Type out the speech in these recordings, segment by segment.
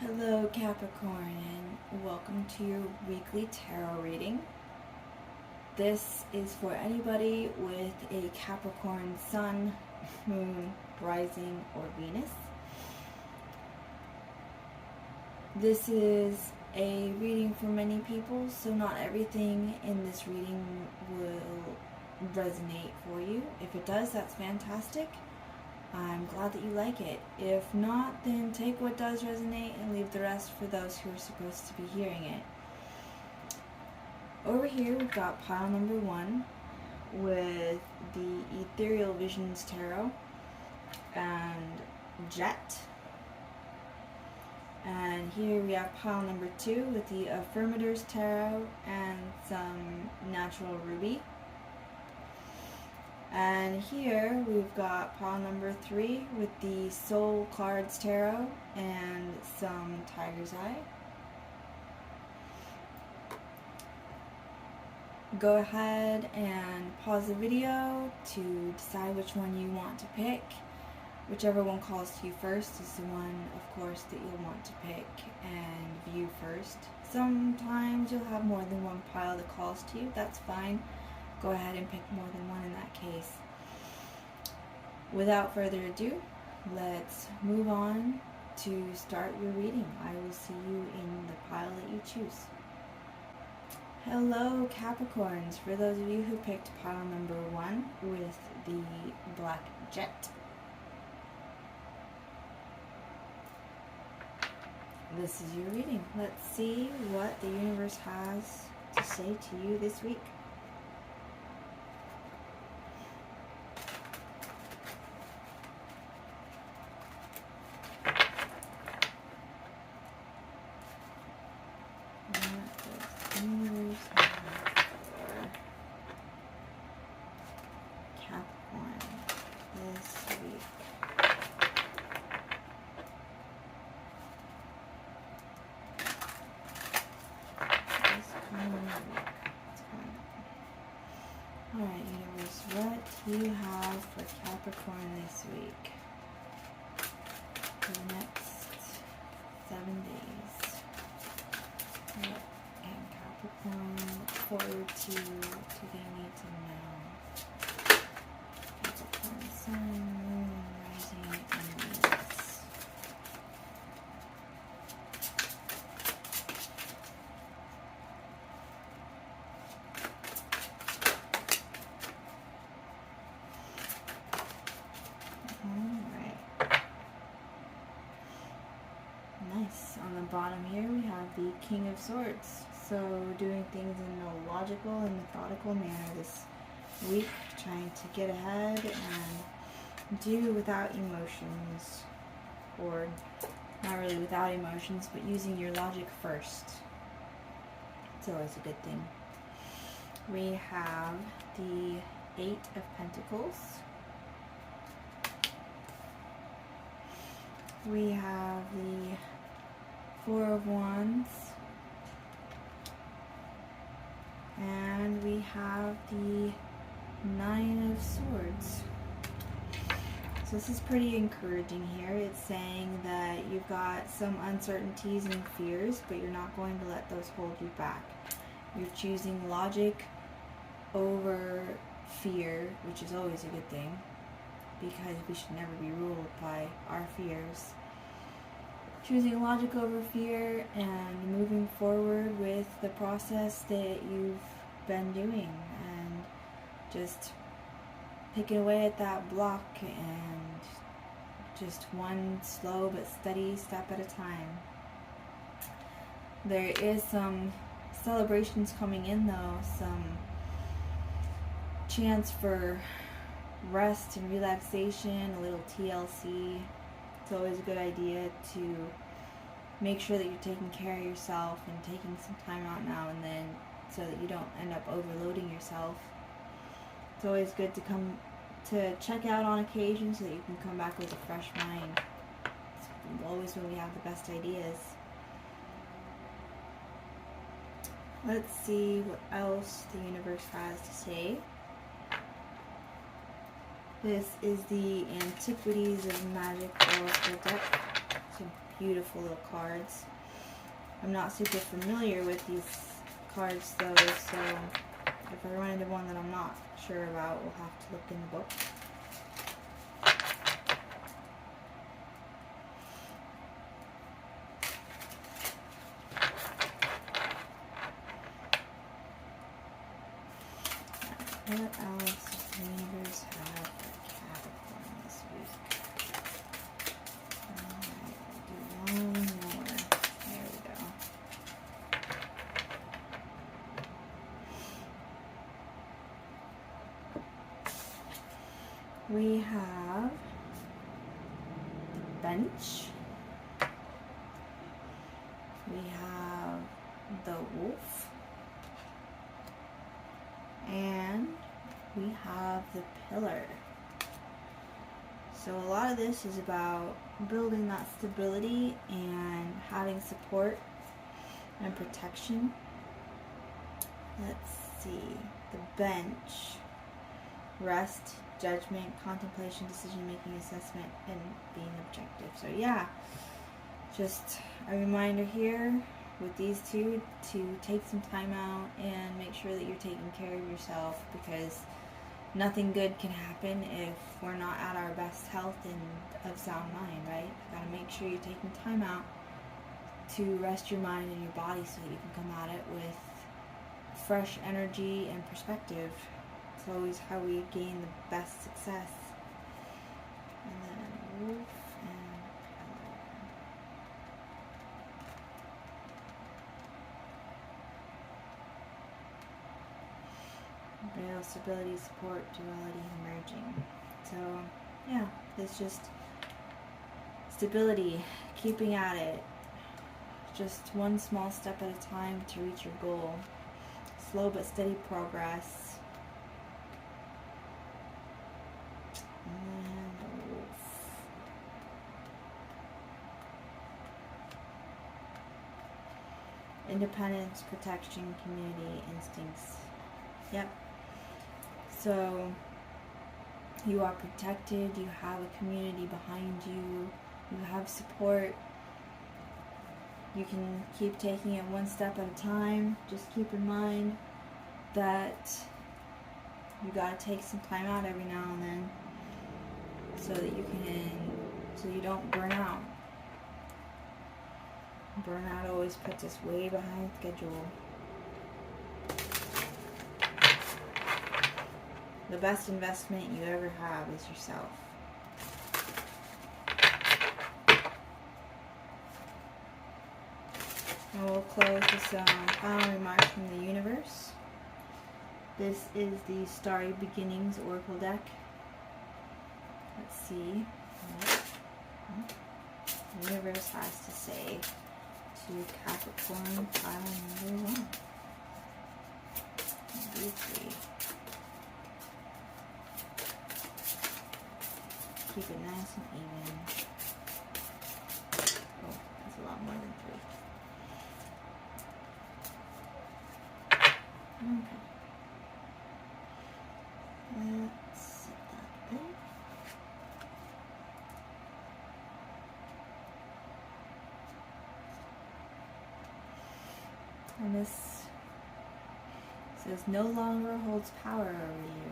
Hello Capricorn, and welcome to your weekly tarot reading. This is for anybody with a Capricorn Sun, Moon, Rising, or Venus. This is a reading for many people, so not everything in this reading will resonate for you. If it does, that's fantastic. I'm glad that you like it. If not, then take what does resonate and leave the rest for those who are supposed to be hearing it. Over here we've got pile number 1 with the Ethereal Visions Tarot and Jet. And here we have pile number 2 with the Affirmators Tarot and some Natural Ruby. And here we've got pile number 3 with the Soul Cards Tarot and some Tiger's Eye. Go ahead and pause the video to decide which one you want to pick. Whichever one calls to you first is the one, of course, that you'll want to pick and view first. Sometimes you'll have more than one pile that calls to you. That's fine. Go ahead and pick more than one in that case. Without further ado, let's move on to start your reading. I will see you in the pile that you choose. Hello Capricorns, for those of you who picked pile number 1 with the Black Jet. This is your reading. Let's see what the universe has to say to you this week. Alright, universe, what do you have for Capricorn this week? For the next 7 days. What can Capricorn look forward to they need to know? Capricorn Sun, Moon, Rising, and Venus. Nice. On the bottom here we have the King of Swords. So doing things in a logical and methodical manner this week, trying to get ahead and do without emotions, or not really without emotions, but using your logic first. It's always a good thing. We have the 8 of Pentacles. We have the 4 of Wands, and we have the 9 of Swords. So this is pretty encouraging here. It's saying that you've got some uncertainties and fears, but you're not going to let those hold you back. You're choosing logic over fear, which is always a good thing, because we should never be ruled by our fears. Choosing logic over fear and moving forward with the process that you've been doing, and just picking away at that block and just one slow but steady step at a time. There is some celebrations coming in though, some chance for rest and relaxation, a little TLC. It's always a good idea to make sure that you're taking care of yourself and taking some time out now and then, so that you don't end up overloading yourself. It's always good to come to check out on occasion so that you can come back with a fresh mind. It's always when we have the best ideas. Let's see what else the universe has to say. This is the Antiquities of Magic Oracle deck. It's a beautiful little cards. I'm not super familiar with these cards though, so if I run into one that I'm not sure about, we'll have to look in the book. What else does the universe have for Capricorn this week? Alright, we'll do one more. There we go. We have the bench. We have the wolf. And we have the pillar. So a lot of this is about building that stability and having support and protection. Let's see. The bench. Rest, judgment, contemplation, decision-making, assessment, and being objective. So yeah, just a reminder here with these two to take some time out and make sure that you're taking care of yourself, because nothing good can happen if we're not at our best health and of sound mind, right? You gotta make sure you're taking time out to rest your mind and your body so that you can come at it with fresh energy and perspective. It's always how we gain the best success. And then wolf and pillar. Real stability, support, duality, emerging. So yeah, it's just stability, keeping at it, just one small step at a time to reach your goal. Slow but steady progress. And wolf. Independence, protection, community, instincts. Yep. So you are protected, you have a community behind you, you have support. You can keep taking it one step at a time. Just keep in mind that you gotta take some time out every now and then so that you don't burn out. Burnout always puts us way behind schedule. The best investment you ever have is yourself. And we'll close with some final remarks from the universe. This is the Starry Beginnings Oracle deck. Let's see what the universe has to say to Capricorn pile number 1. 2, 3. Keep it nice and even. Oh, that's a lot more than 3. Okay. Let's set that there. And this says, no longer holds power over you.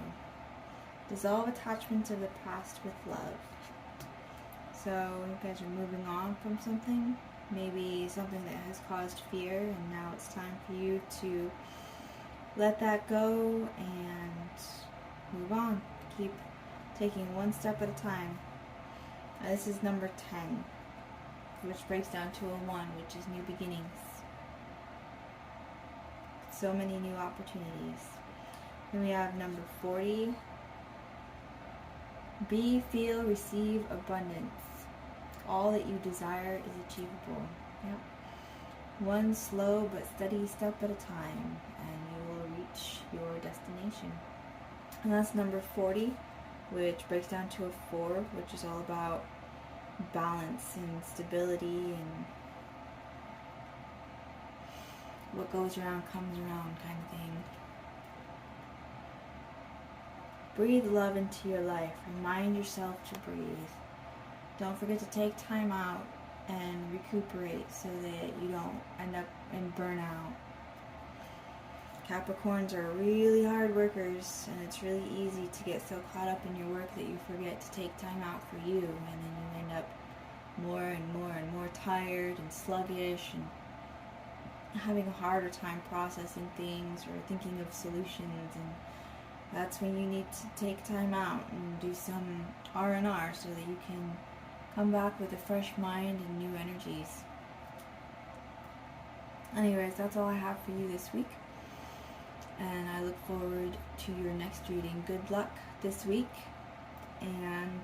Dissolve attachments of the past with love. So you guys are moving on from something, maybe something that has caused fear, and now it's time for you to let that go and move on. Keep taking one step at a time. This is number 10, which breaks down to a 1, which is new beginnings. So many new opportunities. Then we have number 40. Be, feel, receive abundance. All that you desire is achievable. Yep. One slow but steady step at a time, and you will reach your destination. And that's number 40, which breaks down to a 4, which is all about balance and stability and what goes around comes around kind of thing. Breathe love into your life. Remind yourself to breathe. Don't forget to take time out and recuperate so that you don't end up in burnout. Capricorns are really hard workers, and it's really easy to get so caught up in your work that you forget to take time out for you, and then you end up more and more and more tired and sluggish and having a harder time processing things or thinking of solutions. And that's when you need to take time out and do some R&R so that you can come back with a fresh mind and new energies. Anyways, that's all I have for you this week, and I look forward to your next reading. Good luck this week, and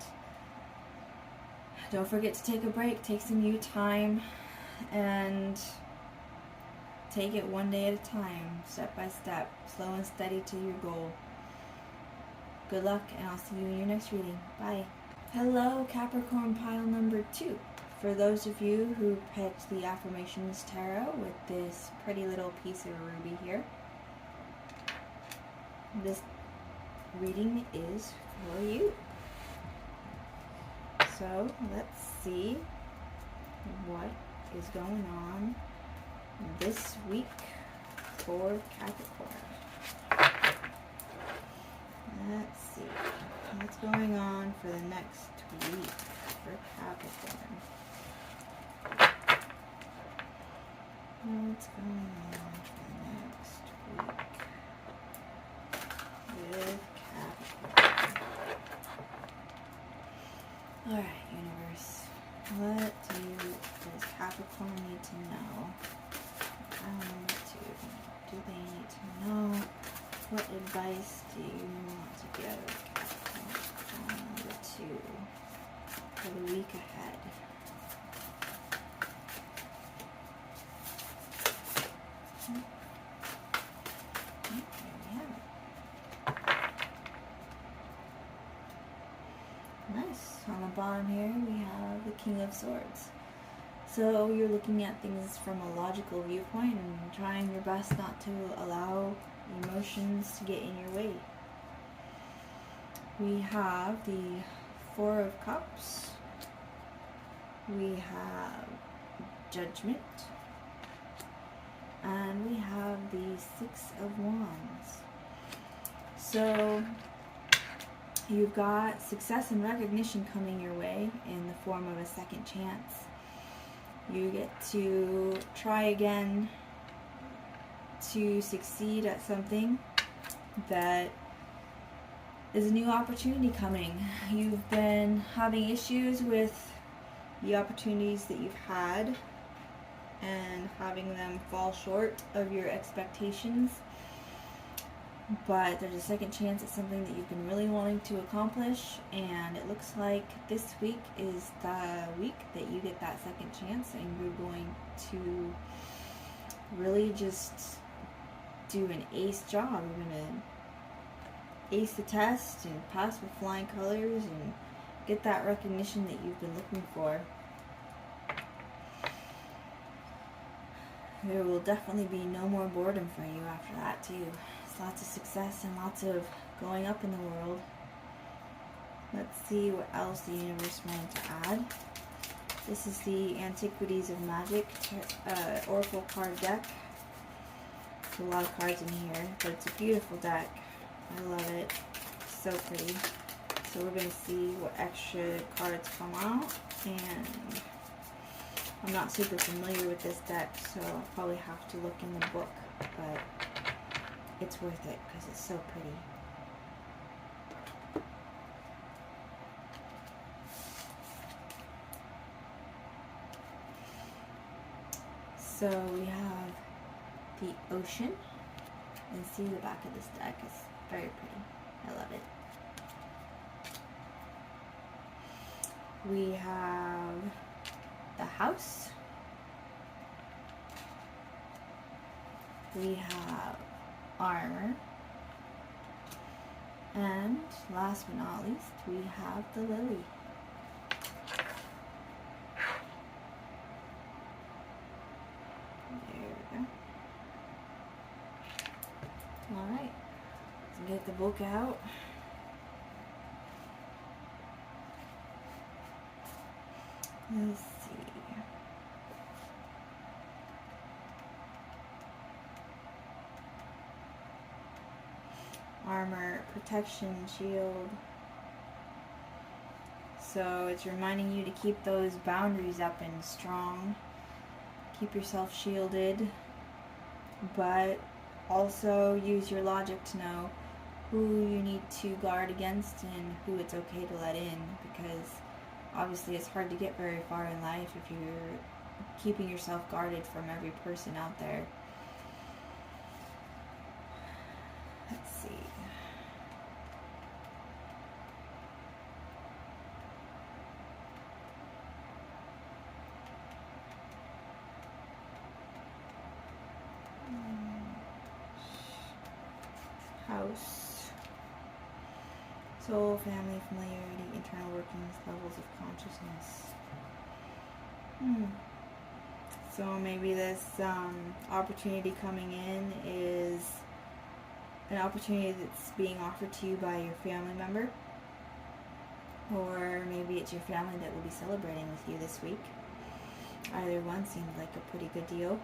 don't forget to take a break, take some you time, and take it one day at a time, step by step, slow and steady to your goal. Good luck, and I'll see you in your next reading. Bye. Hello, Capricorn pile number 2. For those of you who picked the Affirmations Tarot with this pretty little piece of ruby here, this reading is for you. So let's see what is going on this week for Capricorn. Let's see what's going on for the next week for Capricorn. What's going on for the next week with Capricorn? Alright, universe. What does Capricorn need to know? Do they need to know? What advice do you want to give Capricorn number 2 for the week ahead? There we have it. Nice. On the bottom here we have the King of Swords. So you're looking at things from a logical viewpoint and trying your best not to allow emotions to get in your way. We have the Four of Cups. We have Judgment. And we have the Six of Wands. So you've got success and recognition coming your way in the form of a second chance. You get to try again to succeed at something that is a new opportunity coming. You've been having issues with the opportunities that you've had and having them fall short of your expectations. But there's a second chance at something that you've been really wanting to accomplish, and it looks like this week is the week that you get that second chance, and you're going to really just do an ace job. You're going to ace the test and pass with flying colors and get that recognition that you've been looking for. There will definitely be no more boredom for you after that too. Lots of success and lots of going up in the world. Let's see what else the universe wanted to add. This is the Antiquities of Magic Oracle card deck. There's a lot of cards in here, but it's a beautiful deck. I love it. It's so pretty. So we're going to see what extra cards come out. And I'm not super familiar with this deck, so I'll probably have to look in the book. But it's worth it because it's so pretty. So we have the ocean, and see the back of this deck is very pretty. I love it. We have the house. We have armor. And last but not least, we have the lily. There we go. Alright, let's get the book out. Let's see. armor, protection, shield. So it's reminding you to keep those boundaries up and strong. Keep yourself shielded, but also use your logic to know who you need to guard against and who it's okay to let in, because obviously it's hard to get very far in life if you're keeping yourself guarded from every person out there. Let's see. House. Soul, family, familiarity, internal workings, levels of consciousness. So maybe this opportunity coming in is an opportunity that's being offered to you by your family member. Or maybe it's your family that will be celebrating with you this week. Either one seems like a pretty good deal.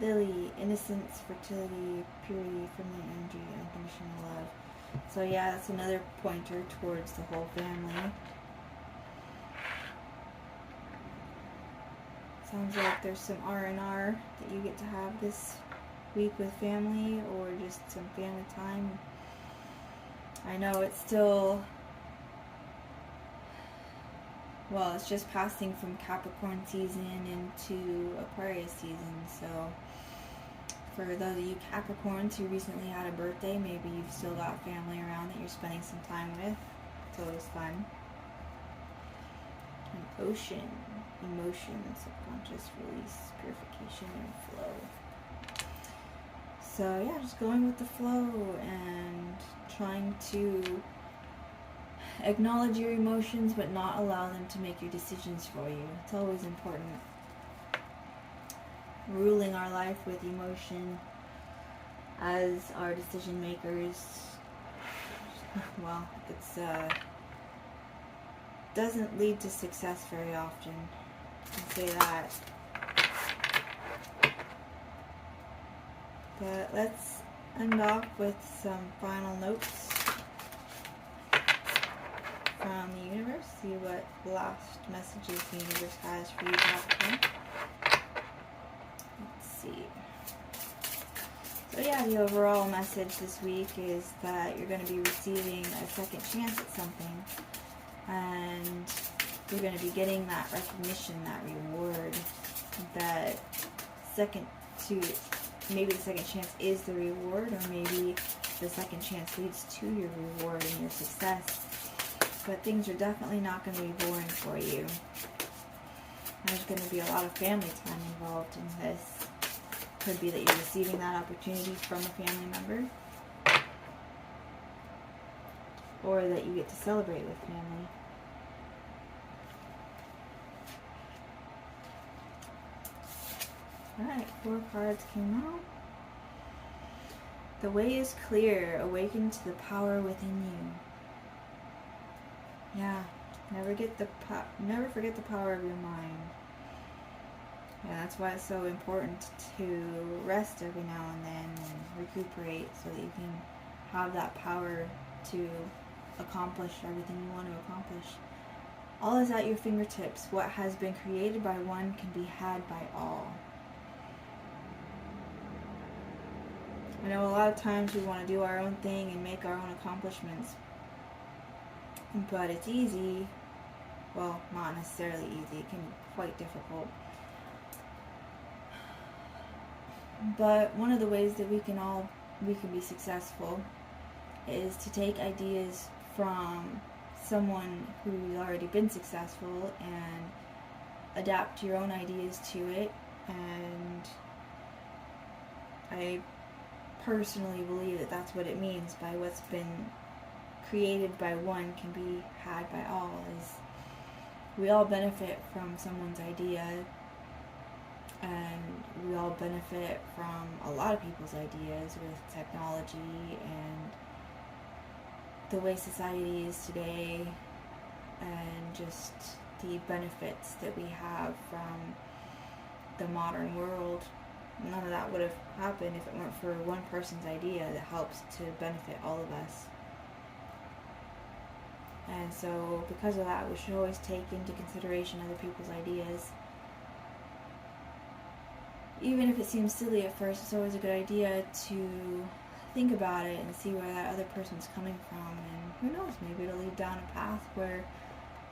Lily, innocence, fertility, purity, feminine energy, unconditional love. So yeah, that's another pointer towards the whole family. Sounds like there's some R&R that you get to have this week with family, or just some family time. I know it's still, well, it's just passing from Capricorn season into Aquarius season, so for those of you Capricorns who recently had a birthday, maybe you've still got family around that you're spending some time with. It's always fun. An ocean, emotion, subconscious release, purification, and flow. So yeah, just going with the flow and trying to acknowledge your emotions but not allow them to make your decisions for you. It's always important. Ruling our life with emotion as our decision makers, well, it's doesn't lead to success very often. I can say that. But let's end off with some final notes from the universe. See what last messages the universe has for you, Capricorn. Let's see. So yeah, the overall message this week is that you're going to be receiving a second chance at something, and you're going to be getting that recognition, that reward, that second to, maybe the second chance is the reward, or maybe the second chance leads to your reward and your success. But things are definitely not going to be boring for you. There's going to be a lot of family time involved in this. Could be that you're receiving that opportunity from a family member, or that you get to celebrate with family. Alright, 4 cards came out. The way is clear. Awaken to the power within you. Yeah, never forget the power of your mind. Yeah, that's why it's so important to rest every now and then and recuperate, so that you can have that power to accomplish everything you want to accomplish. All is at your fingertips. What has been created by one can be had by all. I know a lot of times we want to do our own thing and make our own accomplishments, but it's easy. Well, not necessarily easy. It can be quite difficult. But one of the ways that we can be successful is to take ideas from someone who's already been successful and adapt your own ideas to it. And I personally believe that that's what it means by what's been created by one can be had by all. Is we all benefit from someone's idea, and we all benefit from a lot of people's ideas with technology and the way society is today, and just the benefits that we have from the modern world. None of that would have happened if it weren't for one person's idea that helps to benefit all of us. And so because of that, we should always take into consideration other people's ideas. Even if it seems silly at first, it's always a good idea to think about it and see where that other person's coming from. And who knows, maybe it'll lead down a path where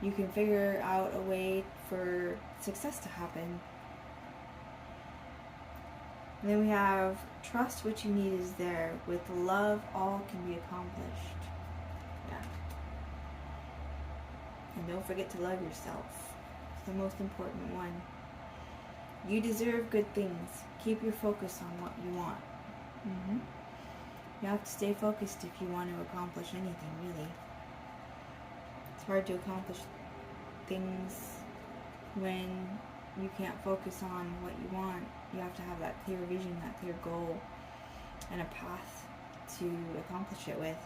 you can figure out a way for success to happen. And then we have trust what you need is there. With love, all can be accomplished. Yeah. And don't forget to love yourself. It's the most important one. You deserve good things. Keep your focus on what you want. You have to stay focused if you want to accomplish anything, really. It's hard to accomplish things when you can't focus on what you want. You have to have that clear vision, that clear goal, and a path to accomplish it with.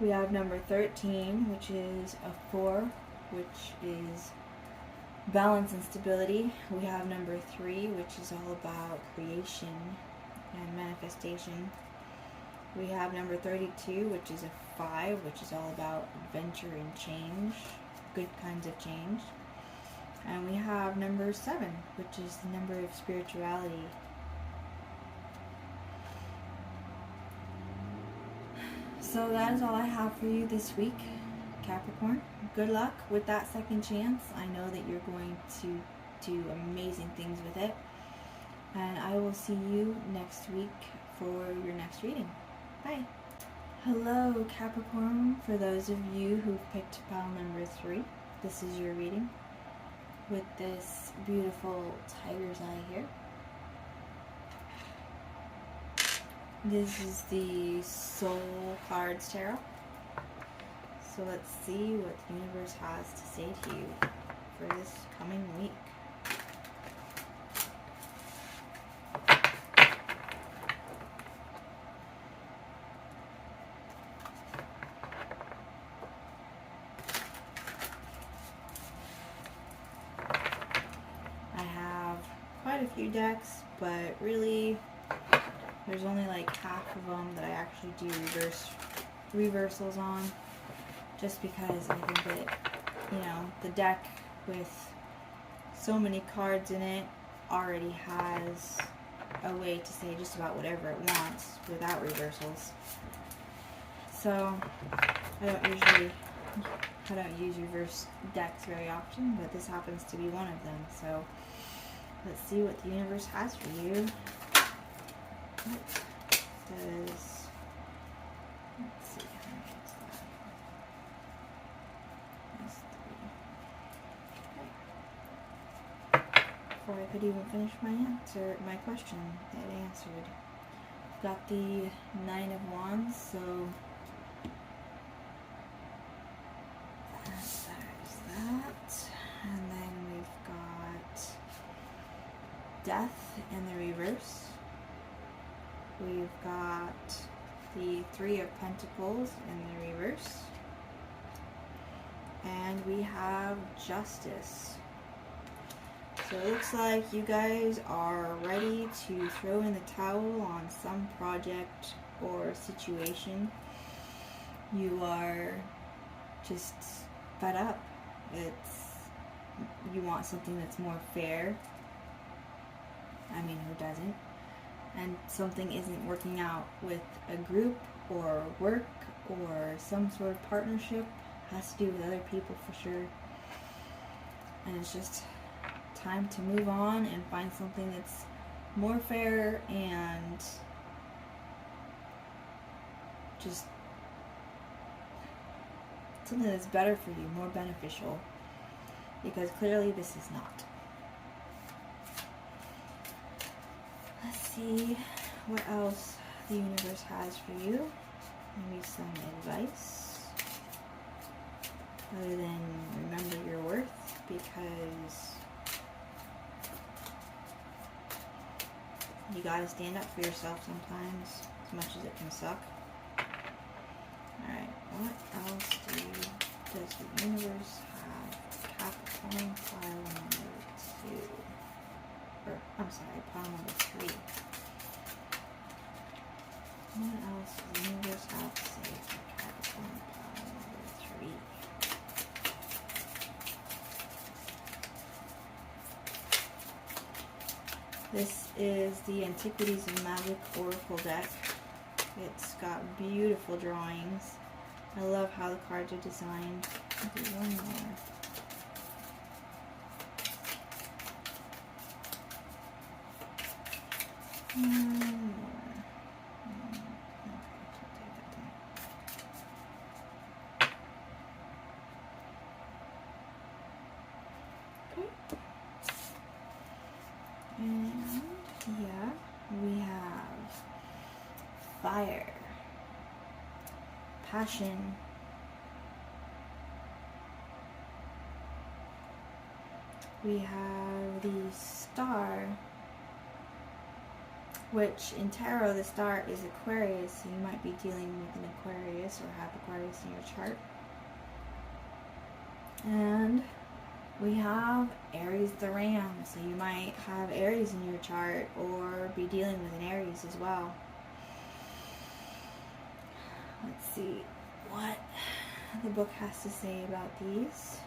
We have number 13, which is a 4, which is balance and stability. We have number 3, which is all about creation and manifestation. We have number 32, which is a 5, which is all about adventure and change, good kinds of change. And we have number 7, which is the number of spirituality. So that is all I have for you this week, Capricorn. Good luck with that second chance. I know that you're going to do amazing things with it. And I will see you next week for your next reading. Bye. Hello, Capricorn. For those of you who picked pile number 3, this is your reading with this beautiful tiger's eye here. This is the Soul Cards Tarot. So let's see what the universe has to say to you for this coming week. I have quite a few decks, but really there's only like half of them that I actually do reversals on, just because I think that, you know, the deck with so many cards in it already has a way to say just about whatever it wants without reversals. So I don't use reverse decks very often, but this happens to be one of them. So let's see what the universe has for you. What does, let's see, how much is that? That's 3. Okay. Before I could even finish my question, it answered. Got the 9 of Wands, so there's that. And then we've got Death in the reverse. We've got the 3 of Pentacles in the reverse. And we have Justice. So it looks like you guys are ready to throw in the towel on some project or situation. You are just fed up. You want something that's more fair. I mean, who doesn't? And something isn't working out with a group or work or some sort of partnership. Has to do with other people for sure. And it's just time to move on and find something that's more fair and just something that's better for you, more beneficial. Because clearly this is not. Let's see what else the universe has for you. Maybe some advice. Other than remember your worth, because you gotta stand up for yourself sometimes, as much as it can suck. Alright, what else does the universe have? Capricorn pile number 2. Or, I'm sorry, pile number 3. What else does the universe have to say for Capricorn pile number 3? This is the Antiquities of Magic Oracle deck. It's got beautiful drawings. I love how the cards are designed. I'll do one more. One more. Okay. And yeah, we have fire, passion, we have the star, which in tarot the star is Aquarius, so you might be dealing with an Aquarius or have Aquarius in your chart. And we have Aries the Ram, so you might have Aries in your chart or be dealing with an Aries as well. Let's see what the book has to say about these.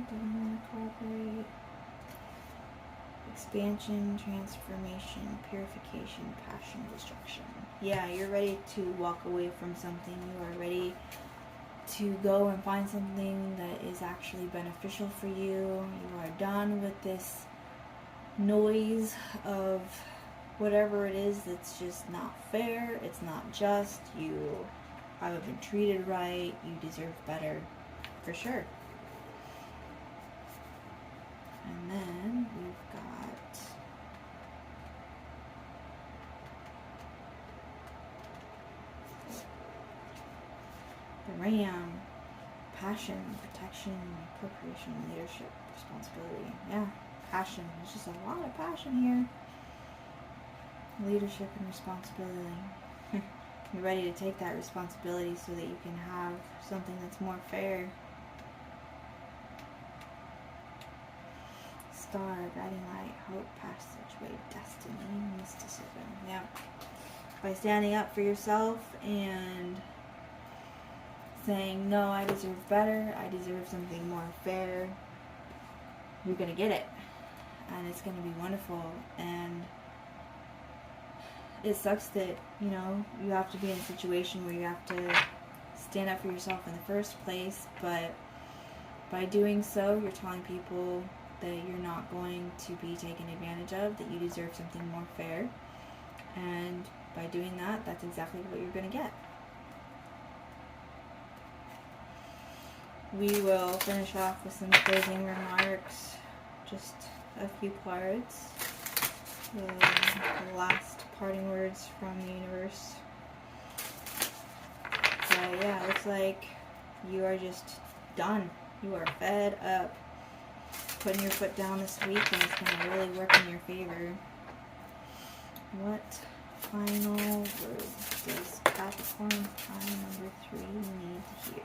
Doesn't want to cooperate. Expansion, transformation, purification, passion, destruction. Yeah, you're ready to walk away from something. You are ready to go and find something that is actually beneficial for you. You are done with this noise of whatever it is that's just not fair. It's not just. You haven't been treated right. You deserve better, for sure. And then we've got the Ram, passion, protection, appropriation, leadership, responsibility. Yeah, passion. There's just a lot of passion here. Leadership and responsibility. You're ready to take that responsibility so that you can have something that's more fair. Star, guiding light, hope, passageway, destiny, mysticism. Yeah. By standing up for yourself and saying, no, I deserve better, I deserve something more fair, you're going to get it. And it's going to be wonderful. And it sucks that, you know, you have to be in a situation where you have to stand up for yourself in the first place. But by doing so, you're telling people that you're not going to be taken advantage of, that you deserve something more fair. And by doing that, that's exactly what you're going to get. We will finish off with some closing remarks. Just a few cards. The last parting words from the universe. But yeah, it looks like you are just done. You are fed up. Putting your foot down this week, and it's going to really work in your favor. What final words does Capricorn pile number 3 need to hear?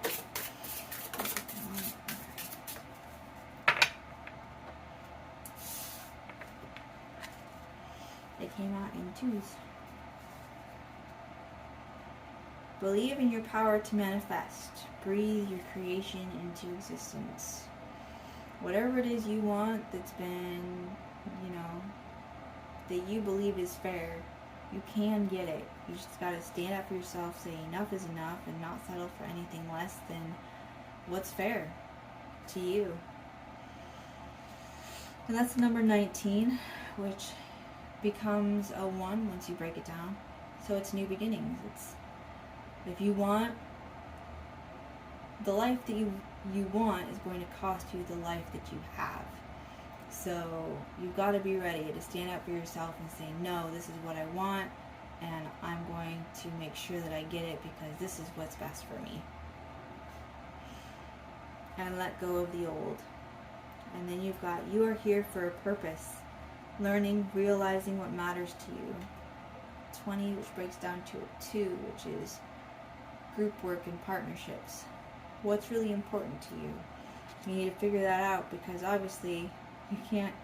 They came out in 2s. Believe in your power to manifest. Breathe your creation into existence. Whatever it is you want that's been, you know, that you believe is fair, you can get it. You just got to stand up for yourself, say enough is enough, and not settle for anything less than what's fair to you. And that's number 19, which becomes a 1 once you break it down. So it's new beginnings. It's, if you want the life that you want is going to cost you the life that you have. So you've got to be ready to stand up for yourself and say, no, this is what I want, and I'm going to make sure that I get it because this is what's best for me. And let go of the old. And then you've got, you are here for a purpose. Learning, realizing what matters to you. 20, which breaks down to a 2, which is group work and partnerships. What's really important to you? You need to figure that out, because obviously you can't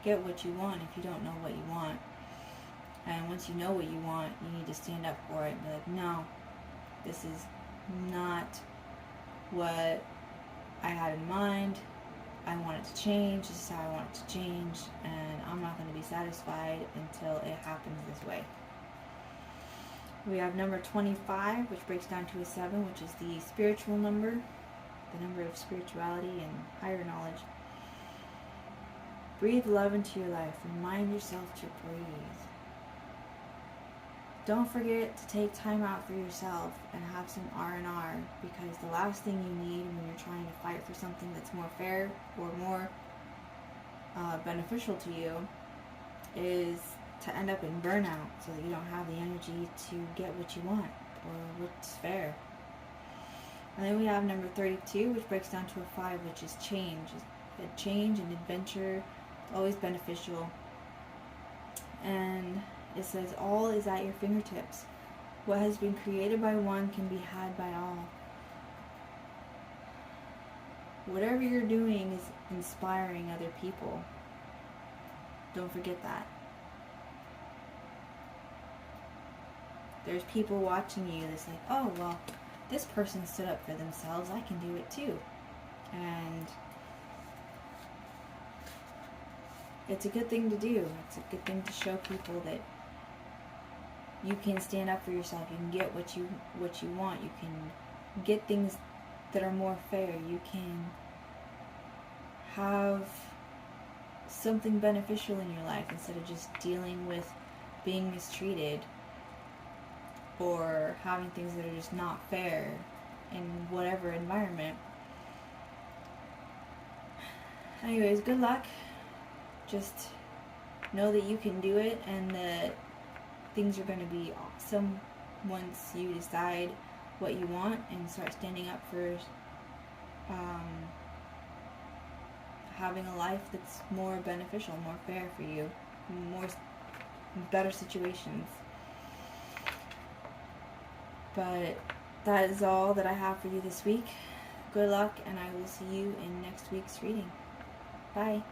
get what you want if you don't know what you want. And once you know what you want, you need to stand up for it and be like, no, this is not what I had in mind. I want it to change. This is how I want it to change. And I'm not going to be satisfied until it happens this way. We have number 25, which breaks down to a 7, which is the spiritual number, the number of spirituality and higher knowledge. Breathe love into your life. Remind yourself to breathe. Don't forget to take time out for yourself and have some R&R, because the last thing you need when you're trying to fight for something that's more fair or more beneficial to you is to end up in burnout, so that you don't have the energy to get what you want or what's fair. And then we have number 32, which breaks down to a 5, which is change. Change and adventure, always beneficial. And it says, all is at your fingertips. What has been created by one can be had by all. Whatever you're doing is inspiring other people. Don't forget that. There's people watching you that's like, oh, well, this person stood up for themselves. I can do it too. And it's a good thing to do. It's a good thing to show people that you can stand up for yourself. You can get what you want. You can get things that are more fair. You can have something beneficial in your life instead of just dealing with being mistreated or having things that are just not fair in whatever environment. Anyways, good luck. Just know that you can do it, and that things are going to be awesome once you decide what you want and start standing up for having a life that's more beneficial, more fair for you, better situations. But that is all that I have for you this week. Good luck, and I will see you in next week's reading. Bye.